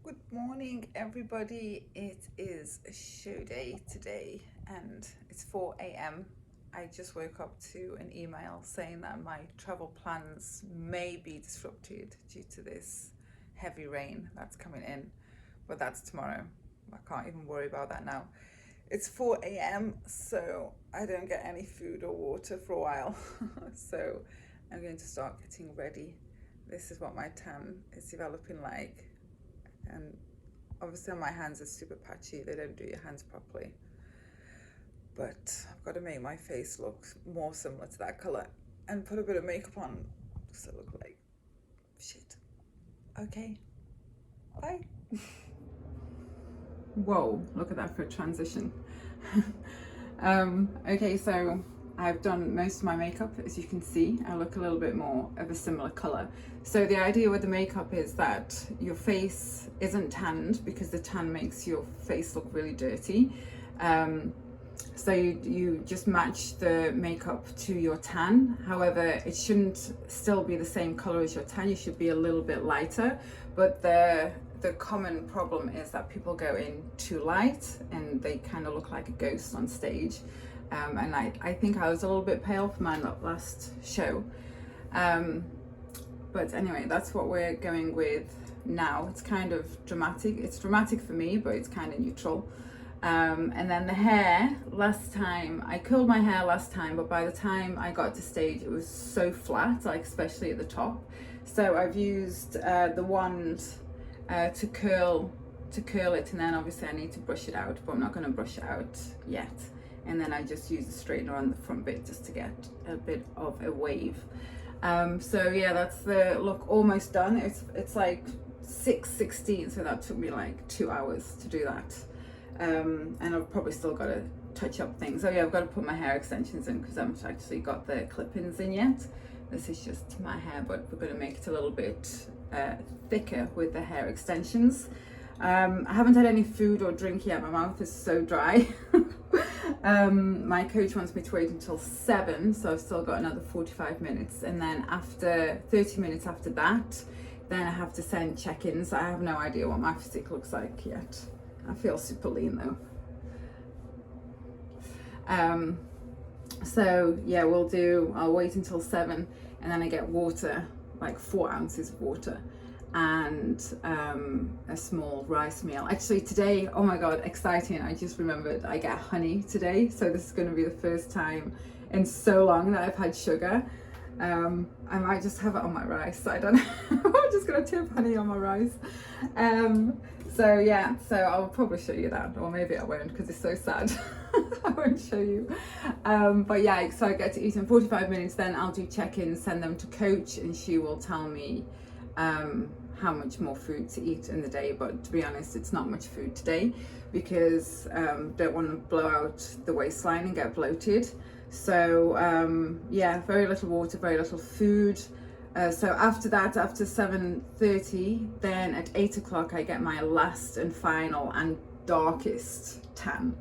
Good morning, everybody. It is a show day today and it's 4 a.m. I just woke up to an email saying that my travel plans may be disrupted due to this heavy rain that's coming in, but that's tomorrow. I can't even worry about that now. It's 4 a.m., so I don't get any food or water for a while. So I'm going to start getting ready. This is what my tan is developing like. And obviously my hands are super patchy, they don't do your hands properly, but I've got to make my face look more similar to that colour and put a bit of makeup on so I look like shit. Okay, bye. Whoa, look at that for a transition. Okay, so I've done most of my makeup. As you can see, I look a little bit more of a similar colour. So the idea with the makeup is that your face isn't tanned because the tan makes your face look really dirty. So you just match the makeup to your tan. However, it shouldn't still be the same colour as your tan. You should be a little bit lighter. But the common problem is that people go in too light and they kind of look like a ghost on stage. And I think I was a little bit pale for my last show. But anyway, that's what we're going with now. It's kind of dramatic. It's dramatic for me, but it's kind of neutral. And then the hair, last time, I curled my hair last time, but by the time I got to stage, it was so flat, like especially at the top. So I've used the wand to curl it, and then obviously I need to brush it out, but I'm not going to brush it out yet. And then I just use the straightener on the front bit just to get a bit of a wave. So yeah, that's the look almost done. It's like 6:16, so that took me like 2 hours to do that. And I've probably still got to touch up things. Oh yeah, I've got to put my hair extensions in because I haven't actually got the clip-ins in yet. This is just my hair, but we're going to make it a little bit thicker with the hair extensions. I haven't had any food or drink yet. My mouth is so dry. My coach wants me to wait until 7, so I've still got another 45 minutes. And then after 30 minutes after that, then I have to send check-ins. I have no idea what my physique looks like yet. I feel super lean though. So yeah, I'll wait until 7 and then I get water, like 4 ounces of water, and a small rice meal. Actually today, oh my god, exciting, I just remembered I get honey today, so this is going to be the first time in so long that I've had sugar. I might just have it on my rice, I don't know. I'm just going to tip honey on my rice. So yeah, so I'll probably show you that, or maybe I won't because it's so sad. I won't show you. But yeah, so I get to eat in 45 minutes, then I'll do check-ins, send them to coach, and she will tell me how much more food to eat in the day. But to be honest, it's not much food today because don't want to blow out the waistline and get bloated. So yeah, very little water, very little food. So after that, after 7:30, then at 8 o'clock I get my last and final and darkest tan.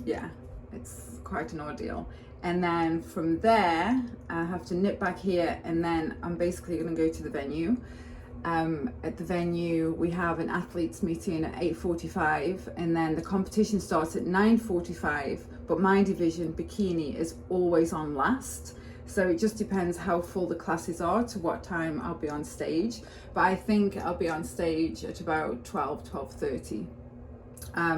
Yeah, it's quite an ordeal. And then from there, I have to nip back here, and then I'm basically going to go to the venue. At the venue, we have an athletes meeting at 8:45, and then the competition starts at 9:45, but my division, bikini, is always on last. So it just depends how full the classes are to what time I'll be on stage. But I think I'll be on stage at about 12:30.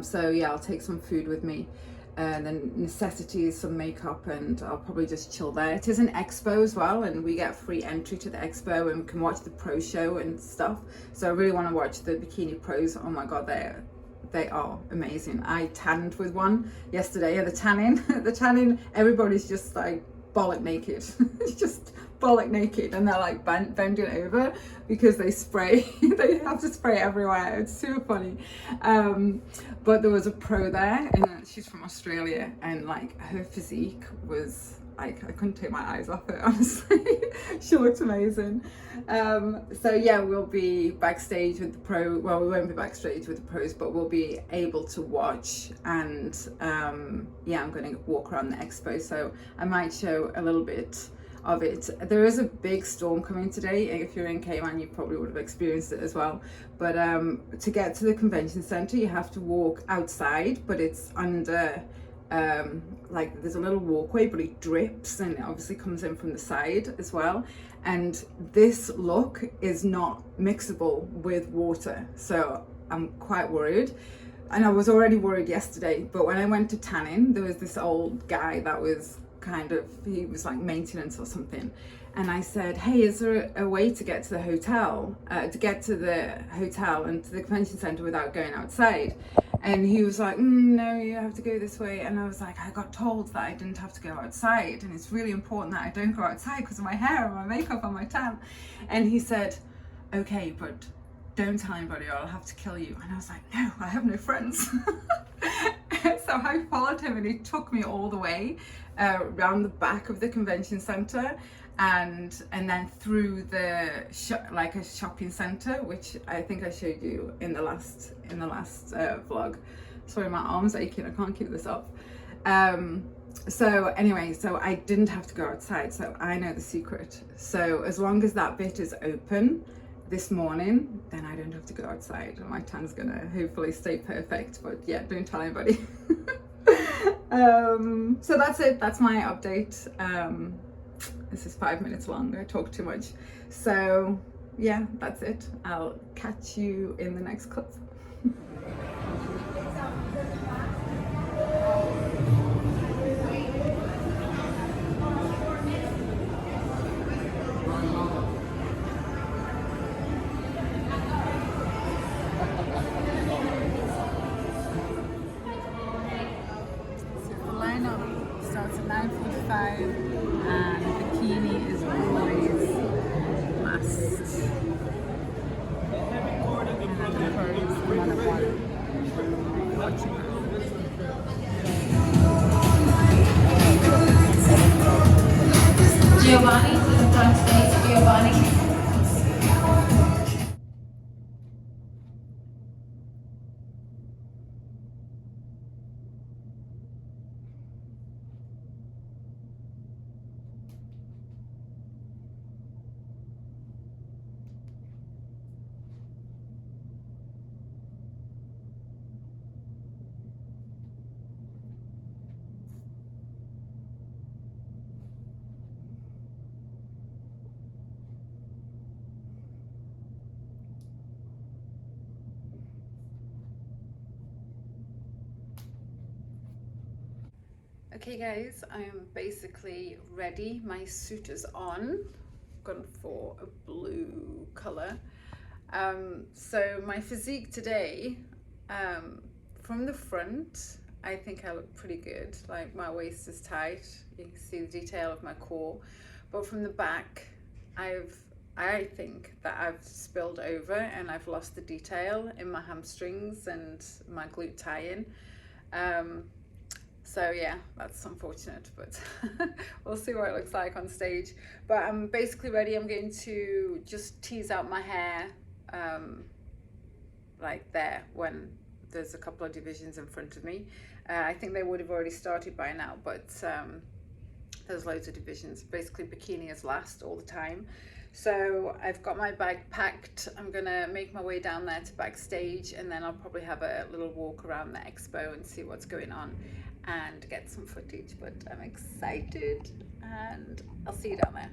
So yeah, I'll take some food with me, and then necessities, some makeup, and I'll probably just chill there. It is an expo as well, and we get free entry to the expo, and we can watch the pro show and stuff. So I really want to watch the bikini pros. Oh my god, they are amazing. I tanned with one yesterday at the tanning. Everybody's just like bollock naked. It's just bollock naked, and they're like bending over because they spray. They have to spray everywhere. It's super funny. But there was a pro there, and she's from Australia, and like her physique was like, I couldn't take my eyes off it, honestly. She looked amazing. So yeah, we'll be backstage with the pro. Well, we won't be backstage with the pros, but we'll be able to watch. And yeah, I'm going to walk around the expo, so I might show a little bit of it. There is a big storm coming today. If you're in Cayman, you probably would have experienced it as well. But to get to the convention center, you have to walk outside, but it's under like there's a little walkway, but it drips and it obviously comes in from the side as well. And this look is not mixable with water, so I'm quite worried. And I was already worried yesterday, but when I went to tanning, there was this old guy that was he was like maintenance or something. And I said, hey, is there a way to get to the hotel, and to the convention center without going outside? And he was like, no, you have to go this way. And I was like, I got told that I didn't have to go outside. And it's really important that I don't go outside because of my hair and my makeup and my tan. And he said, okay, but don't tell anybody or I'll have to kill you. And I was like, no, I have no friends. So I followed him and he took me all the way around the back of the convention center and then through the like a shopping center, which I think I showed you in the last vlog. Sorry, my arm's aching, I can't keep this up. So anyway, so I didn't have to go outside, so I know the secret. So as long as that bit is open this morning, then I don't have to go outside and my tan's gonna hopefully stay perfect. But yeah, don't tell anybody. So that's it, that's my update. This is 5 minutes long, I talk too much. So yeah, that's it. I'll catch you in the next clip. Starts at 9:45 and bikini is always last. Giovanni, to the front stage, Giovanni. Okay guys, I am basically ready. My suit is on. Gone for a blue color. So my physique today, from the front, I think I look pretty good. Like my waist is tight. You can see the detail of my core. But from the back, I think that I've spilled over and I've lost the detail in my hamstrings and my glute tie-in. So yeah, that's unfortunate, but we'll see what it looks like on stage. But I'm basically ready. I'm going to just tease out my hair like there when there's a couple of divisions in front of me. I think they would have already started by now, but there's loads of divisions. Basically bikini is last all the time. So I've got my bag packed. I'm gonna make my way down there to backstage and then I'll probably have a little walk around the expo and see what's going on and get some footage, but I'm excited and I'll see you down there.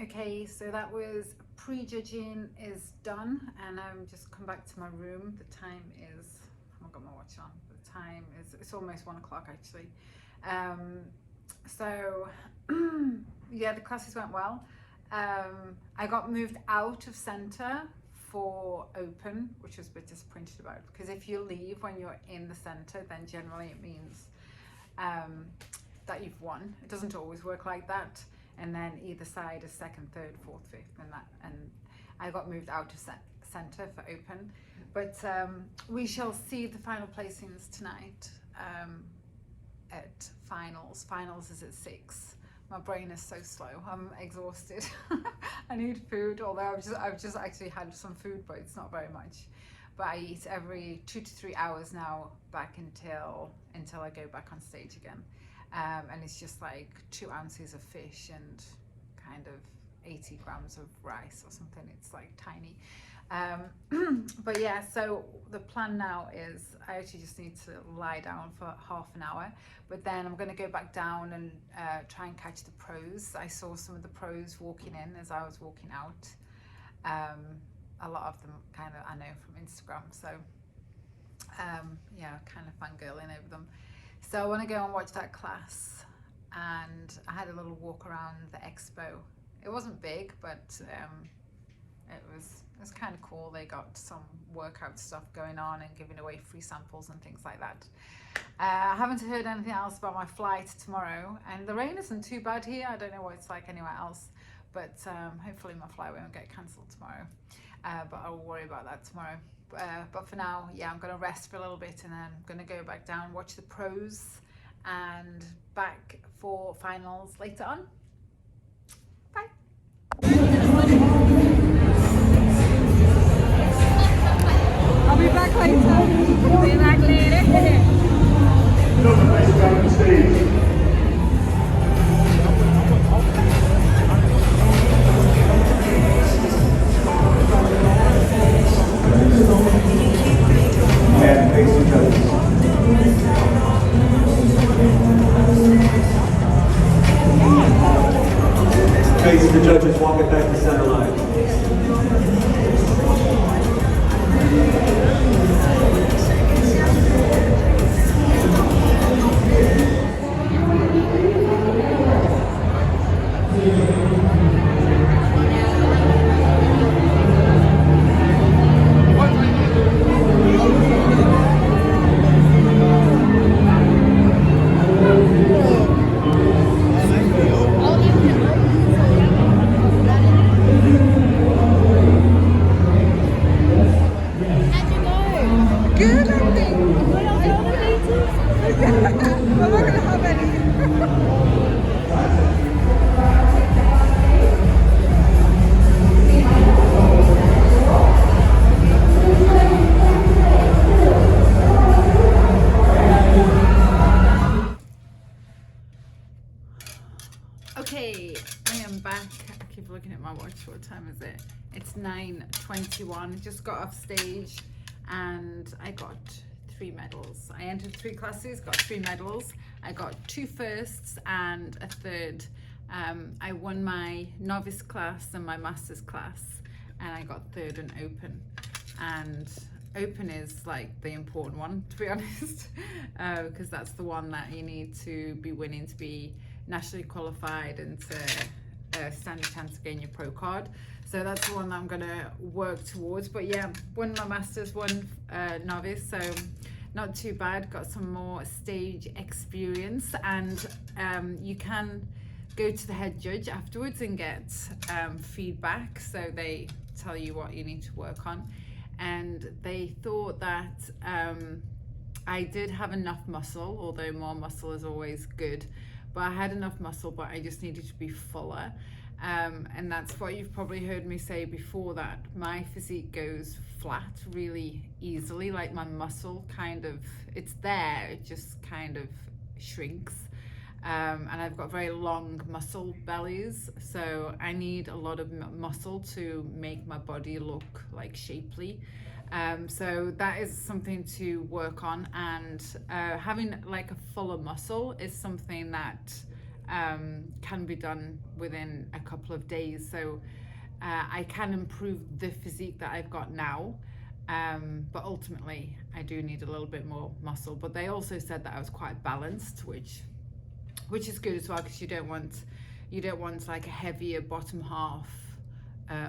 Okay, so that was prejudging is done and I'm just come back to my room. The time is, I haven't got my watch on, the time is, it's almost 1 o'clock actually. So yeah, the classes went well. I got moved out of center for open, which I was a bit disappointed about, because if you leave when you're in the center, then generally it means that you've won. It doesn't always work like that. And then either side is second, third, fourth, fifth, and I got moved out of centre for open. But we shall see the final placings tonight at finals. Finals is at 6. My brain is so slow. I'm exhausted. I need food, although I've just actually had some food, but it's not very much. But I eat every 2 to 3 hours now, back until I go back on stage again. And it's just like 2 ounces of fish and kind of 80 grams of rice or something. It's like tiny. But yeah, so the plan now is I actually just need to lie down for half an hour, but then I'm going to go back down and try and catch the pros. I saw some of the pros walking in as I was walking out. A lot of them kind of I know from Instagram, so yeah, kind of fangirling over them. So I want to go and watch that class, and I had a little walk around the Expo. It wasn't big, but it was kind of cool. They got some workout stuff going on and giving away free samples and things like that. I haven't heard anything else about my flight tomorrow, and the rain isn't too bad here. I don't know what it's like anywhere else, but hopefully my flight won't get cancelled tomorrow. But I'll worry about that tomorrow. But for now, yeah, I'm going to rest for a little bit, and then I'm going to go back down, watch the pros, and back for finals later on. Bye. I'll be back later. Be back later. And face the judges. Face the judges, walk it back to center line. Okay, I am back. I keep looking at my watch. What time is it? It's 9:21. Just got off stage and I got 3 medals. I entered 3 classes, got 3 medals. I got 2 firsts and a third. I won my novice class and my master's class, and I got third and open. And open is like the important one, to be honest, because that's the one that you need to be winning to be nationally qualified and to stand a chance to gain your pro card. So that's the one that I'm gonna work towards. But yeah, won my masters, won novice, so not too bad. Got some more stage experience, and you can go to the head judge afterwards and get feedback, so they tell you what you need to work on. And they thought that I did have enough muscle, although more muscle is always good, but I had enough muscle, but I just needed to be fuller. And that's what you've probably heard me say before, that my physique goes flat really easily. Like my muscle kind of, it's there, it just kind of shrinks. And I've got very long muscle bellies, so I need a lot of muscle to make my body look like shapely. So that is something to work on, and having like a fuller muscle is something that can be done within a couple of days. So I can improve the physique that I've got now, but ultimately I do need a little bit more muscle. But they also said that I was quite balanced, which is good as well, because you don't want like a heavier bottom half,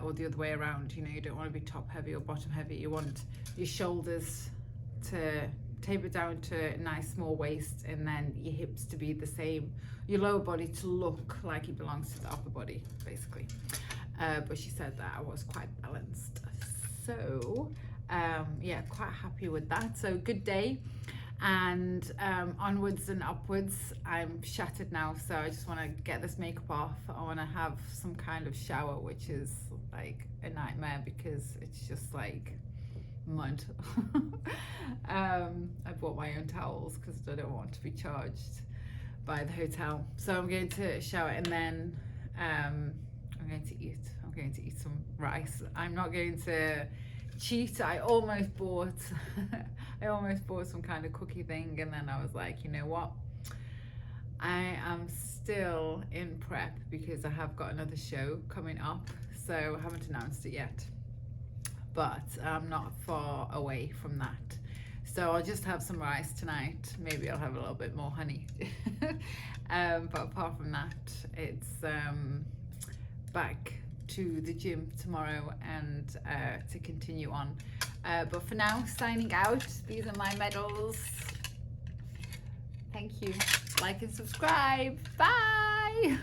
or the other way around. You know, you don't want to be top heavy or bottom heavy. You want your shoulders to taper down to a nice small waist, and then your hips to be the same, your lower body to look like it belongs to the upper body, basically. But she said that I was quite balanced. So yeah, quite happy with that. So good day, and onwards and upwards. I'm shattered now, so I just want to get this makeup off. I want to have some kind of shower, which is like a nightmare because it's just like mud. I bought my own towels because I don't want to be charged by the hotel. So I'm going to shower, and then I'm going to eat some rice. I'm not going to cheat. I almost bought some kind of cookie thing, and then I was like, you know what, I am still in prep because I have got another show coming up, so I haven't announced it yet, but I'm not far away from that. So I'll just have some rice tonight. Maybe I'll have a little bit more honey. But apart from that, it's back to the gym tomorrow and to continue on. But for now, signing out. These are my medals. Thank you. Like and subscribe. Bye.